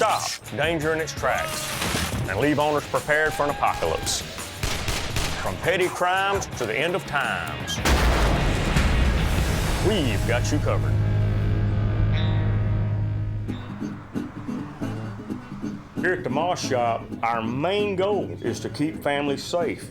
stop danger in its tracks and leave owners prepared for an apocalypse. From petty crimes to the end of times, we've got you covered. Here at the Moss Shop, our main goal is to keep families safe.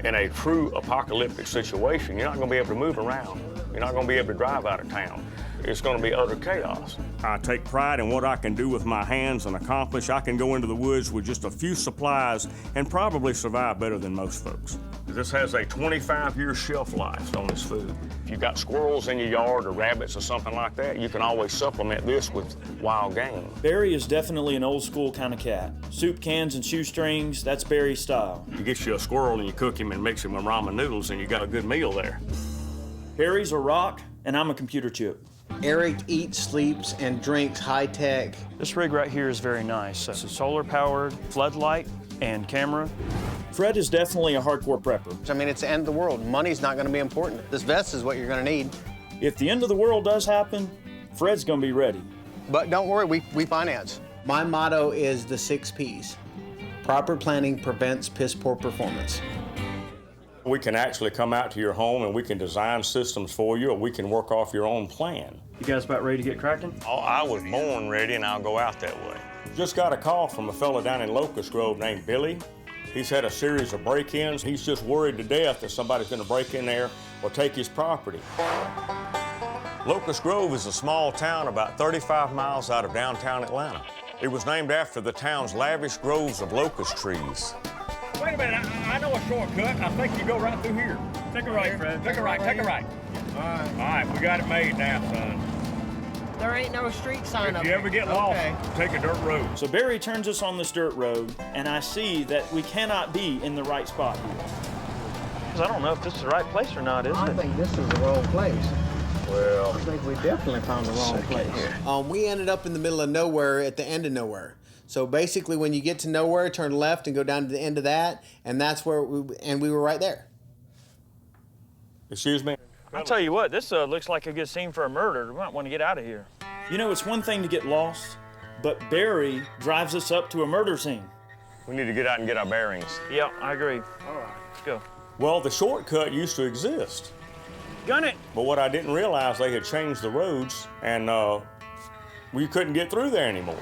In a true apocalyptic situation, you're not going to be able to move around. You're not going to be able to drive out of town. It's going to be utter chaos. I take pride in what I can do with my hands and accomplish. I can go into the woods with just a few supplies and probably survive better than most folks. This has a 25-year shelf life on this food. If you've got squirrels in your yard or rabbits or something like that, you can always supplement this with wild game. Barry is definitely an old school kind of cat. Soup cans and shoestrings, that's Barry's style. You get you a squirrel and you cook him and mix him with ramen noodles and you got a good meal there. Barry's a rock and I'm a computer chip. Eric eats, sleeps, and drinks high-tech. This rig right here is very nice. It's a solar-powered floodlight and camera. Fred is definitely a hardcore prepper. I mean, it's the end of the world. Money's not going to be important. This vest is what you're going to need. If the end of the world does happen, Fred's going to be ready. But don't worry, we finance. My motto is the 6 Ps. Proper planning prevents piss-poor performance. We can actually come out to your home and we can design systems for you, or we can work off your own plan. You guys about ready to get cracking? Oh, I was born ready and I'll go out that way. Just got a call from a fella down in Locust Grove named Billy. He's had a series of break-ins. He's just worried to death that somebody's gonna break in there or take his property. Locust Grove is a small town about 35 miles out of downtown Atlanta. It was named after the town's lavish groves of locust trees. Wait a minute, I know a shortcut. I think you go right through here. Take a right, Fred. Take a right, take a right. All right, we got it made now, son. There ain't no street sign up If you ever get lost, take a dirt road. So Barry turns us on this dirt road, and I see that we cannot be in the right spot here. Because I don't know if this is the right place or not, is it? I think this is the wrong place. Well, I think we definitely found the wrong place. We ended up in the middle of nowhere at the end of nowhere. So basically, when you get to nowhere, turn left and go down to the end of that, and that's where we were right there. Excuse me? I'll tell you what, this looks like a good scene for a murder. We might want to get out of here. You know, it's one thing to get lost, but Barry drives us up to a murder scene. We need to get out and get our bearings. Yeah, I agree. All right, let's go. Well, the shortcut used to exist. Gun it! But what I didn't realize, they had changed the roads, and we couldn't get through there anymore.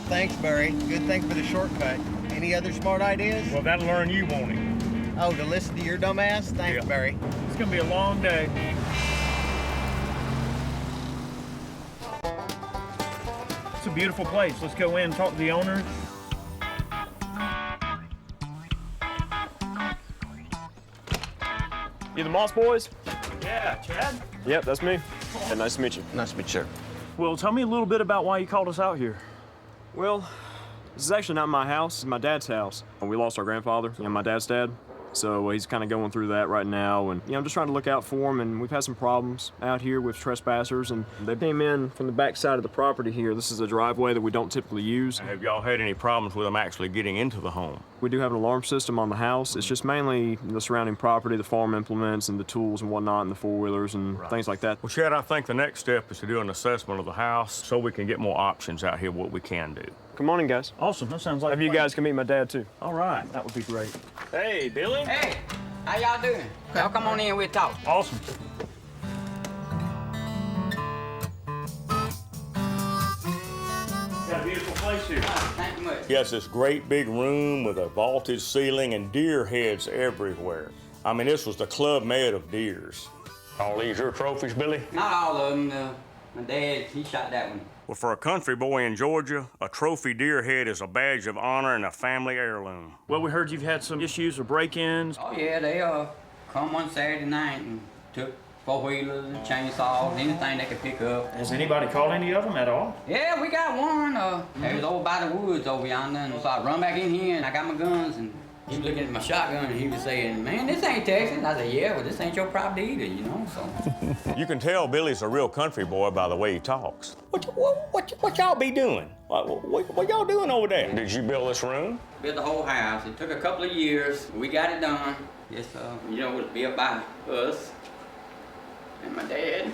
Thanks, Barry. Good thing for the shortcut. Any other smart ideas? Well, that'll learn you, won't it? Oh, to listen to your dumb ass? Thanks, Yeah. Barry. It's gonna be a long day. It's a beautiful place. Let's go in and talk to the owner. You the Moss boys? Yeah, Chad? Yep, that's me. Hey, nice to meet you. Nice to meet you. Well, tell me a little bit about why you called us out here. Well, this is actually not my house, it's my dad's house. We lost our grandfather, my dad's dad. So he's kind of going through that right now, and I'm just trying to look out for him, and we've had some problems out here with trespassers, and they came in from the back side of the property here. This is a driveway that we don't typically use. Have y'all had any problems with them actually getting into the home? We do have an alarm system on the house. It's just mainly the surrounding property, the farm implements and the tools and whatnot, and the four-wheelers and things like that. Well, Chad, I think the next step is to do an assessment of the house so we can get more options out here, what we can do. Come on in, guys. Awesome, that sounds like Maybe you guys can meet my dad, too. All right, that would be great. Hey, Billy? Hey, how y'all doing? Y'all come on in, we'll talk. Awesome. Got a beautiful place here. Thank you much. He has this great big room with a vaulted ceiling and deer heads everywhere. I mean, this was the Club Med of deers. All these your trophies, Billy? Not all of them. My dad, he shot that one. Well, for a country boy in Georgia, a trophy deer head is a badge of honor and a family heirloom. Well, we heard you've had some issues with break-ins. Oh yeah, they come one Saturday night and took four-wheelers and chainsaws, anything they could pick up. Has anybody caught any of them at all? Yeah, we got one. It was over by the woods over yonder, and so I run back in here and I got my guns, and he was looking at my shotgun and he was saying, "Man, this ain't Texas." I said, "Yeah, well, this ain't your property either, you know." So You can tell Billy's a real country boy by the way he talks. What y'all be doing? What y'all doing over there? Did you build this room? built the whole house. It took a couple of years. We got it done. Just you know, it was built by us and my dad.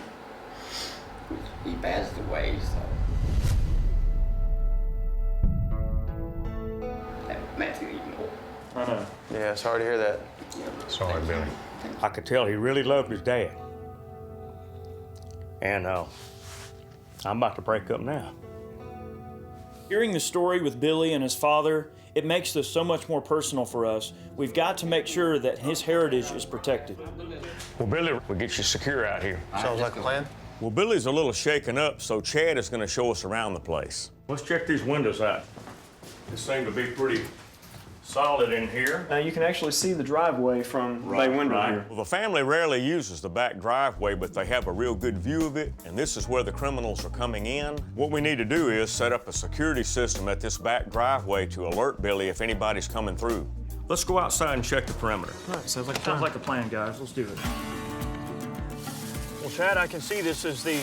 He passed away, so. huh? Yeah, sorry to hear that. Sorry, Billy. I could tell he really loved his dad. And I'm about to break up now. Hearing the story with Billy and his father, it makes this so much more personal for us. We've got to make sure that his heritage is protected. Well, Billy, we'll get you secure out here. Sounds like a plan. Well, Billy's a little shaken up, so Chad is going to show us around the place. Let's check these windows out. They seem to be pretty solid in here. Now you can actually see the driveway from the bay window here. Well, the family rarely uses the back driveway, but they have a real good view of it, and this is where the criminals are coming in. What we need to do is set up a security system at this back driveway to alert Billy if anybody's coming through. Let's go outside and check the perimeter. All right, sounds like a Sounds plan. like a plan, guys. Let's do it. Well, Chad, I can see this is the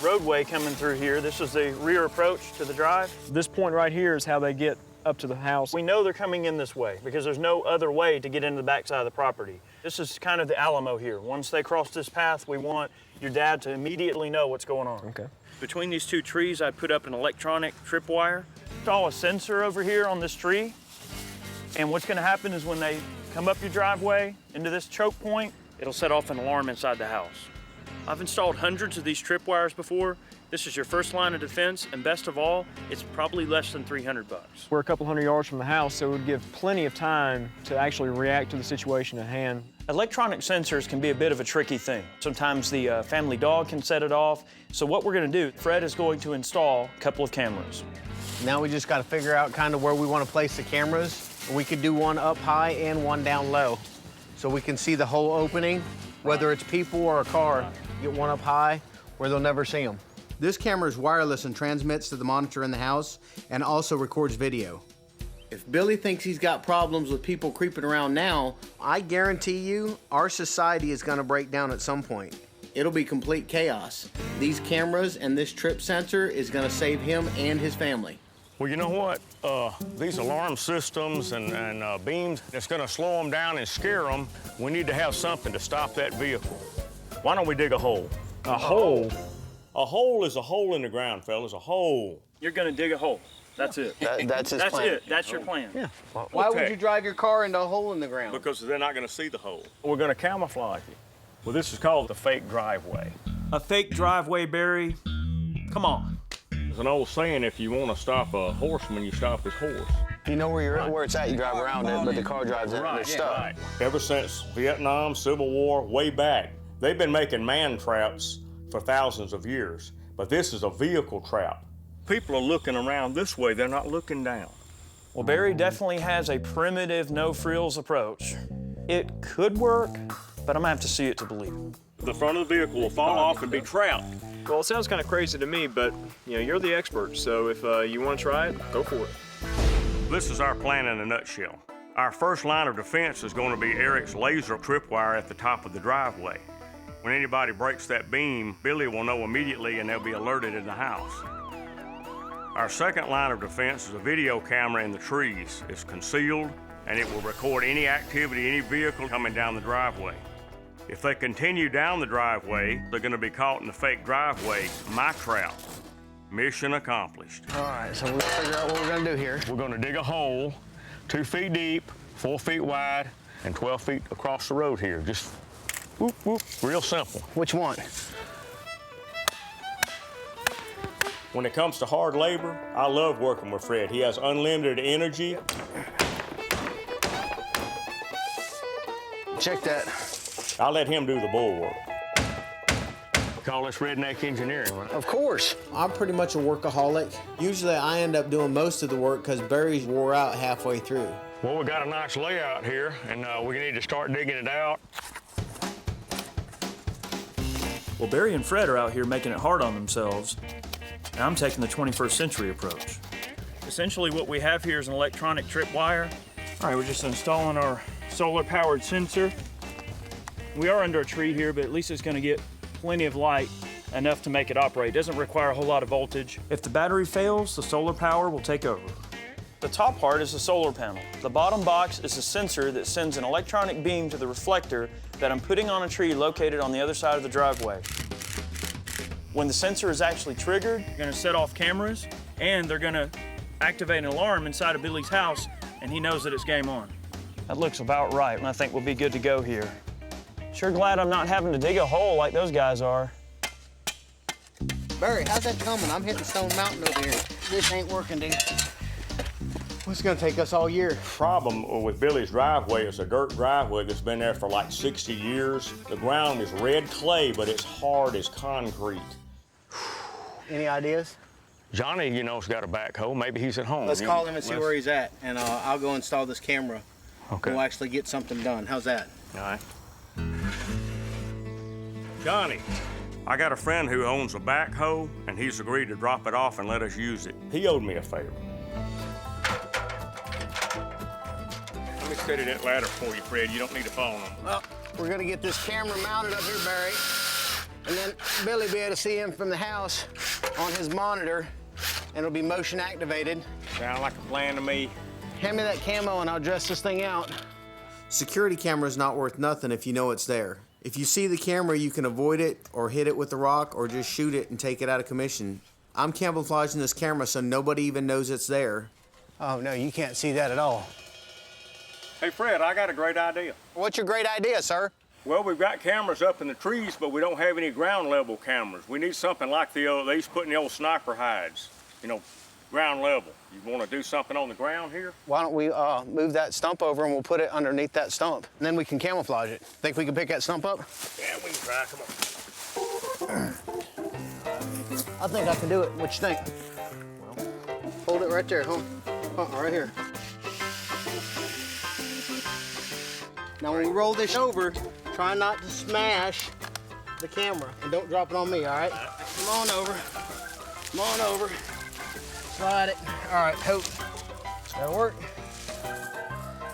roadway coming through here. This is the rear approach to the drive. This point right here is how they get up to the house. We know they're coming in this way because there's no other way to get into the backside of the property. This is kind of the Alamo here. Once they cross this path, we want your dad to immediately know what's going on. Okay. Between these two trees, I put up an electronic tripwire. Install a sensor over here on this tree. And what's gonna happen is when they come up your driveway into this choke point, it'll set off an alarm inside the house. I've installed hundreds of these tripwires before. This is your first line of defense, and best of all, it's probably less than 300 bucks. We're a couple hundred yards from the house, so it would give plenty of time to actually react to the situation at hand. Electronic sensors can be a bit of a tricky thing. Sometimes the family dog can set it off. So what we're gonna do, Fred is going to install a couple of cameras. Now we just got to figure out kind of where we want to place the cameras. We could do one up high and one down low, so we can see the whole opening, whether it's people or a car. Get one up high where they'll never see them. This camera is wireless and transmits to the monitor in the house and also records video. If Billy thinks he's got problems with people creeping around now, I guarantee you our society is going to break down at some point. It'll be complete chaos. These cameras and this trip sensor is going to save him and his family. Well, you know what? These alarm systems and beams, it's going to slow them down and scare them. We need to have something to stop that vehicle. Why don't we dig a hole? A hole? A hole is a hole in the ground, fellas, a hole. You're gonna dig a hole. That's it. That's his plan. That's it. That's your plan. Yeah. Why would you drive your car into a hole in the ground? Because they're not going to see the hole. We're going to camouflage it. Well, this is called the fake driveway. A fake driveway, Barry? Come on. There's an old saying, if you want to stop a horseman, you stop his horse. You know where it's at, you drive around it, but the car drives it and they're stuck. Right. Ever since Vietnam, Civil War, way back, they've been making man traps for thousands of years. But this is a vehicle trap. People are looking around this way, they're not looking down. Well, Barry definitely has a primitive, no-frills approach. It could work, but I'm gonna have to see it to believe it. The front of the vehicle will fall off and be trapped. Well, it sounds kind of crazy to me, but you're the expert, so if you want to try it, go for it. This is our plan in a nutshell. Our first line of defense is going to be Eric's laser tripwire at the top of the driveway. When anybody breaks that beam, Billy will know immediately and they'll be alerted in the house. Our second line of defense is a video camera in the trees. It's concealed and it will record any activity, any vehicle coming down the driveway. If they continue down the driveway, they're going to be caught in the fake driveway, my trap. Mission accomplished. All right, so we'll figure out what we're going to do here. We're going to dig a hole 2 feet deep, 4 feet wide, and 12 feet across the road here. Just whoop, whoop, real simple. Which one? When it comes to hard labor, I love working with Fred. He has unlimited energy. Check that. I let him do the bull work. We call this redneck engineering, right? Of course. I'm pretty much a workaholic. Usually I end up doing most of the work because Barry's wore out halfway through. Well, we got a nice layout here, and we need to start digging it out. Well, Barry and Fred are out here making it hard on themselves, and I'm taking the 21st century approach. Essentially, what we have here is an electronic tripwire. All right, we're just installing our solar-powered sensor. We are under a tree here, but at least it's gonna get plenty of light, enough to make it operate. It doesn't require a whole lot of voltage. If the battery fails, the solar power will take over. The top part is the solar panel. The bottom box is a sensor that sends an electronic beam to the reflector that I'm putting on a tree located on the other side of the driveway. When the sensor is actually triggered, you're gonna set off cameras, and they're gonna activate an alarm inside of Billy's house, and he knows that it's game on. That looks about right, and I think we'll be good to go here. Sure glad I'm not having to dig a hole like those guys are. Barry, how's that coming? I'm hitting Stone Mountain over here. This ain't working, dude. It's gonna take us all year. Problem with Billy's driveway is a dirt driveway that's been there for like 60 years. The ground is red clay, but it's hard as concrete. Any ideas? Johnny, you know, has got a backhoe. Maybe he's at home. Let's call him and see where he's at, and I'll go install this camera. Okay. We'll actually get something done. How's that? All right. Johnny, I got a friend who owns a backhoe, and he's agreed to drop it off and let us use it. He owed me a favor. Let me steady that ladder for you, Fred. You don't need to fall on them. Well, we're gonna get this camera mounted up here, Barry, and then Billy will be able to see him from the house on his monitor, and it'll be motion activated. Sound like a plan to me. Hand me that camo and I'll dress this thing out. Security camera is not worth nothing if you know it's there. If you see the camera, you can avoid it or hit it with a rock or just shoot it and take it out of commission. I'm camouflaging this camera so nobody even knows it's there. Oh, no, you can't see that at all. Hey, Fred, I got a great idea. What's your great idea, sir? Well, we've got cameras up in the trees, but we don't have any ground level cameras. We need something like they used to put in the old sniper hides, you know, ground level. You want to do something on the ground here? Why don't we move that stump over and we'll put it underneath that stump. And then we can camouflage it. Think we can pick that stump up? Yeah, we can try. Come on. I think I can do it. What you think? Hold it right there, huh? Right here. Now when we roll this over, try not to smash the camera. And don't drop it on me, all right? Come on over. Come on over. Slide it. All right, hope. That'll work.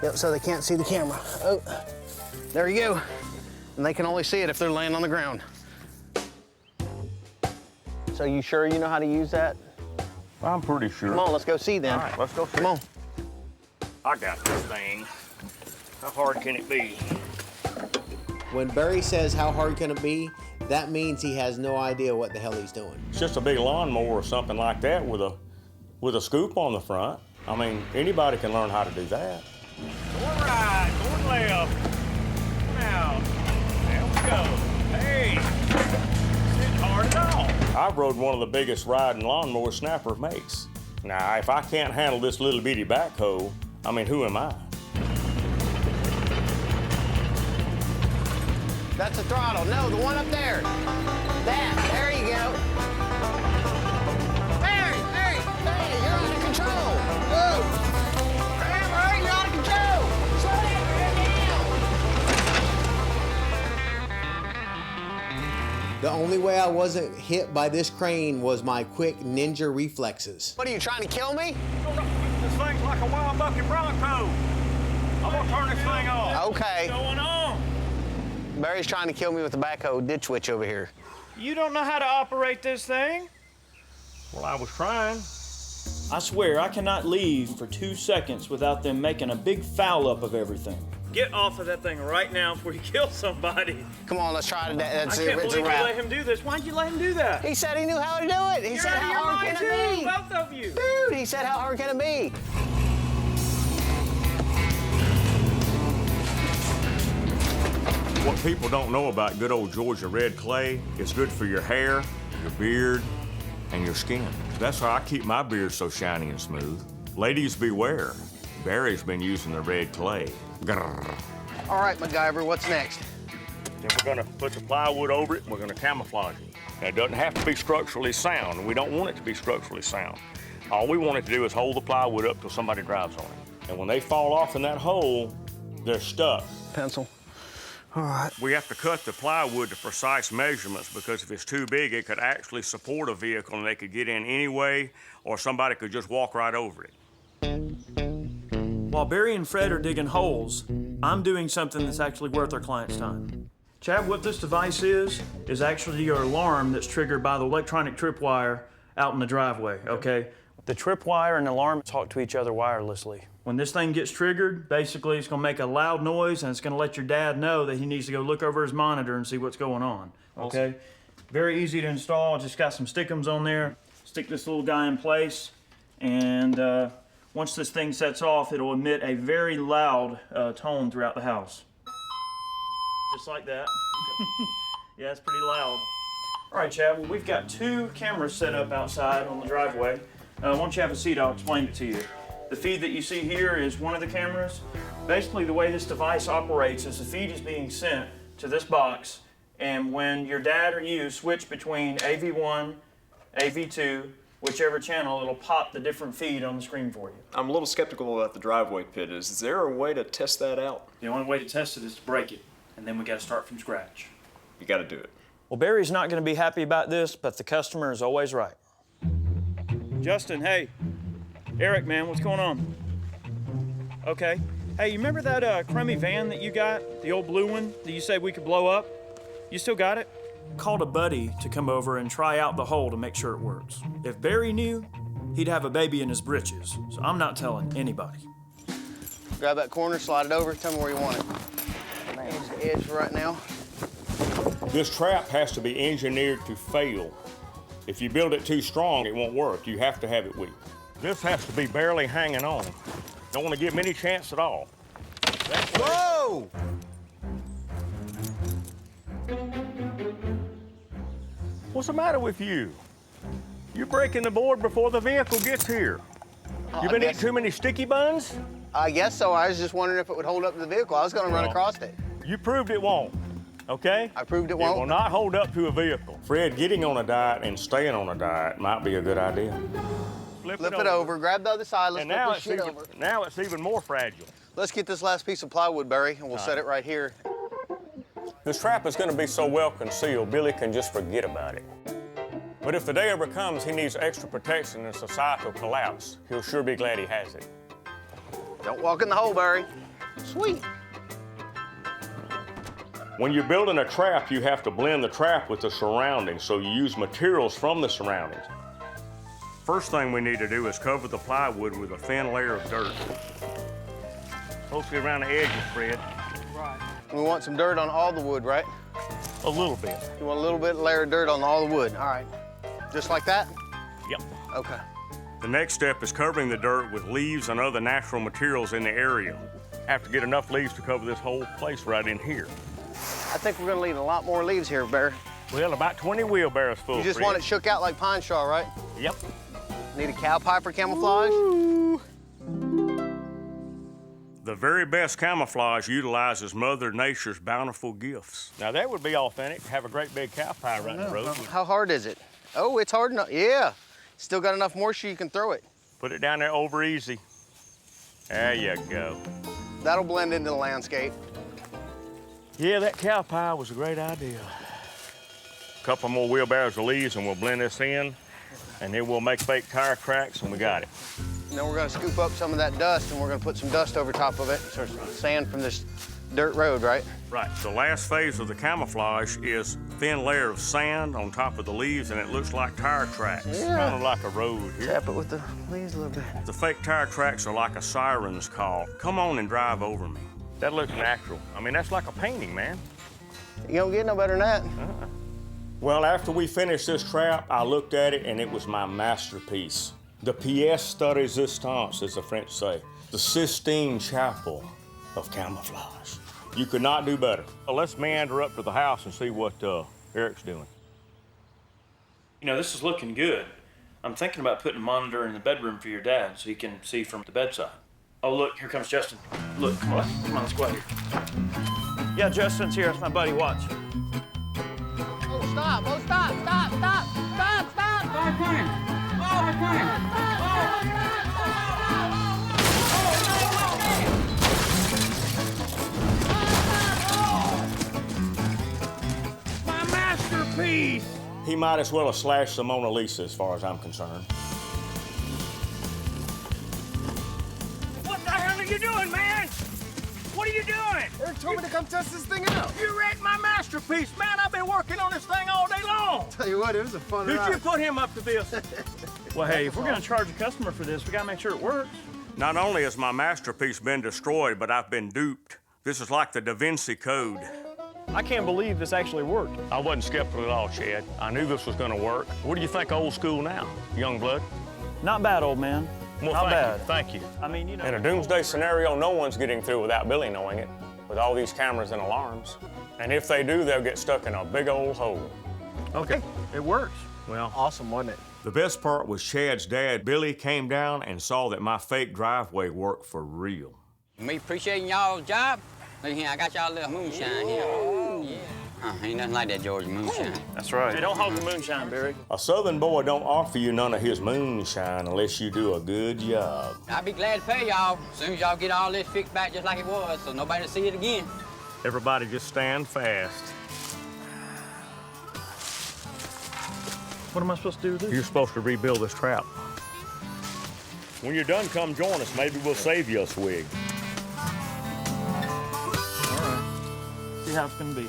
Yep, so they can't see the camera. Oh, there you go. And they can only see it if they're laying on the ground. So you sure you know how to use that? I'm pretty sure. Come on, let's go see then. All right, let's go see. Come on. I got this thing. How hard can it be? When Barry says how hard can it be, that means he has no idea what the hell he's doing. It's just a big lawnmower or something like that with a scoop on the front. I mean, anybody can learn how to do that. Going right, going left. Now, there we go. Hey, it's not hard at all. I've rode one of the biggest riding lawnmower Snapper makes. Now, if I can't handle this little bitty backhoe, I mean, who am I? That's the throttle. No, the one up there. That. There you go. Barry, you're out of control. Whoa. Barry, you're out of control. Slow down. The only way I wasn't hit by this crane was my quick ninja reflexes. What are you trying to kill me? This thing's like a wild bucket bronco. I'm gonna turn this thing off. Okay. What's going on? Barry's trying to kill me with the backhoe ditch witch over here. You don't know how to operate this thing? Well, I was trying. I swear, I cannot leave for 2 seconds without them making a big foul up of everything. Get off of that thing right now before you kill somebody. Come on, let's try it. That's I can't it's a believe you wrap. let him do this. Why'd you let him do that? He said he knew how to do it. He You're said, out of your how hard mind can it too, be? both of you. Dude, he said, how hard can it be? What people don't know about good old Georgia red clay, it's good for your hair, your beard, and your skin. That's why I keep my beard so shiny and smooth. Ladies beware. Barry's been using the red clay. Grrr. All right, MacGyver, what's next? Then we're gonna put the plywood over it, and we're gonna camouflage it. Now, it doesn't have to be structurally sound, and we don't want it to be structurally sound. All we want it to do is hold the plywood up till somebody drives on it. And when they fall off in that hole, they're stuck. Pencil. All right. We have to cut the plywood to precise measurements because if it's too big, it could actually support a vehicle and they could get in anyway, or somebody could just walk right over it. While Barry and Fred are digging holes, I'm doing something that's actually worth our client's time. Chad, what this device is actually your alarm that's triggered by the electronic tripwire out in the driveway, okay? The tripwire and the alarm talk to each other wirelessly. When this thing gets triggered, basically it's gonna make a loud noise and it's gonna let your dad know that he needs to go look over his monitor and see what's going on, okay? Very easy to install, just got some stickums on there. Stick this little guy in place and Once this thing sets off, it'll emit a very loud tone throughout the house. Just like that. Yeah, it's pretty loud. All right, Chad, well, we've got 2 cameras set up outside on the driveway. Once you have a seat, I'll explain it to you. The feed that you see here is one of the cameras. Basically, the way this device operates is the feed is being sent to this box, and when your dad or you switch between AV1, AV2, whichever channel, it'll pop the different feed on the screen for you. I'm a little skeptical about the driveway pit. Is there a way to test that out? The only way to test it is to break it, and then we got to start from scratch. You got to do it. Well, Barry's not going to be happy about this, but the customer is always right. Justin, hey. Eric, man, what's going on? Okay. Hey, you remember that crummy van that you got? The old blue one that you said we could blow up? You still got it? Called a buddy to come over and try out the hole to make sure it works. If Barry knew, he'd have a baby in his britches, so I'm not telling anybody. Grab that corner, slide it over, tell me where you want it. Here's the edge right now. This trap has to be engineered to fail. If you build it too strong, it won't work. You have to have it weak. This has to be barely hanging on. Don't want to give him any chance at all. Whoa! What's the matter with you? You're breaking the board before the vehicle gets here. You been eating too many sticky buns? I guess so. I was just wondering if it would hold up to the vehicle. I was going to run across it. You proved it won't, okay? I proved it won't? It will not hold up to a vehicle. Fred, getting on a diet and staying on a diet might be a good idea. Flip it over, grab the other side, let's and flip now this shit over. Now it's even more fragile. Let's get this last piece of plywood, Barry, and we'll set it right here. This trap is going to be so well concealed, Billy can just forget about it. But if the day ever comes he needs extra protection and societal collapse, he'll sure be glad he has it. Don't walk in the hole, Barry. Sweet. When you're building a trap, you have to blend the trap with the surroundings, so you use materials from the surroundings. First thing we need to do is cover the plywood with a thin layer of dirt. Mostly around the edges, Fred. Right. We want some dirt on all the wood, right? A little bit. You want a little bit layer of dirt on all the wood. All right. Just like that? Yep. Okay. The next step is covering the dirt with leaves and other natural materials in the area. Have to get enough leaves to cover this whole place right in here. I think we're gonna need a lot more leaves here, Barry. Well, about 20 wheelbarrows full, You just Fred. want it shook out like pine straw, right? Yep. Need a cow pie for camouflage? Ooh. The very best camouflage utilizes Mother Nature's bountiful gifts. Now that would be authentic, have a great big cow pie right in the road. How hard is it? Oh, it's hard enough. Yeah. Still got enough moisture you can throw it. Put it down there over easy. There you go. That'll blend into the landscape. Yeah, that cow pie was a great idea. A couple more wheelbarrows of leaves and we'll blend this in, and then we'll make fake tire tracks and we got it. And then we're gonna scoop up some of that dust and we're gonna put some dust over top of it, so sand from this dirt road, right? Right. The last phase of the camouflage is thin layer of sand on top of the leaves, and it looks like tire tracks. Yeah. Kind of like a road here. Tap it with the leaves a little bit. The fake tire tracks are like a siren's call. Come on and drive over me. That looks natural. I mean, that's like a painting, man. You don't get no better than that. Well, after we finished this trap, I looked at it and it was my masterpiece. The pièce de résistance, as the French say. The Sistine Chapel of camouflage. You could not do better. Well, let's meander up to the house and see what Eric's doing. You know, this is looking good. I'm thinking about putting a monitor in the bedroom for your dad so he can see from the bedside. Oh, look, here comes Justin. Look, come on, let's go out here. Yeah, Justin's here. That's my buddy. Watch. Oh, stop. Oh, stop, stop, stop, stop, stop. Start coming. Start coming. My masterpiece! He might as well have slashed the Mona Lisa as far as I'm concerned. What the hell are you doing, man? What are you doing? Eric told me to come test this thing out. You wrecked my masterpiece, man. I've been working on this thing all day long. Tell you what, it was a fun Did ride. you put him up to this? Well, hey, if we're gonna charge a customer for this, we gotta make sure it works. Not only has my masterpiece been destroyed, but I've been duped. This is like the Da Vinci Code. I can't believe this actually worked. I wasn't skeptical at all, Chad. I knew this was gonna work. What do you think of old school now, young blood? Not bad, old man. Well, Not bad. Thank you. I mean, you know. In a doomsday scenario, no one's getting through without Billy knowing it, with all these cameras and alarms. And if they do, they'll get stuck in a big old hole. Okay, it works. Well, Awesome, wasn't it? the best part was Chad's dad, Billy, came down and saw that my fake driveway worked for real. Me appreciating y'all's job. Look here, I got y'all a little moonshine here. Yeah. Ain't nothing like that Georgia moonshine. That's right. Hey, don't hog the moonshine, Barry. A Southern boy don't offer you none of his moonshine unless you do a good job. I'd be glad to pay y'all as soon as y'all get all this fixed back just like it was, so nobody will see it again. Everybody just stand fast. What am I supposed to do with this? You're supposed to rebuild this trap. When you're done, come join us. Maybe we'll save you a swig. All right. See how it's gonna be.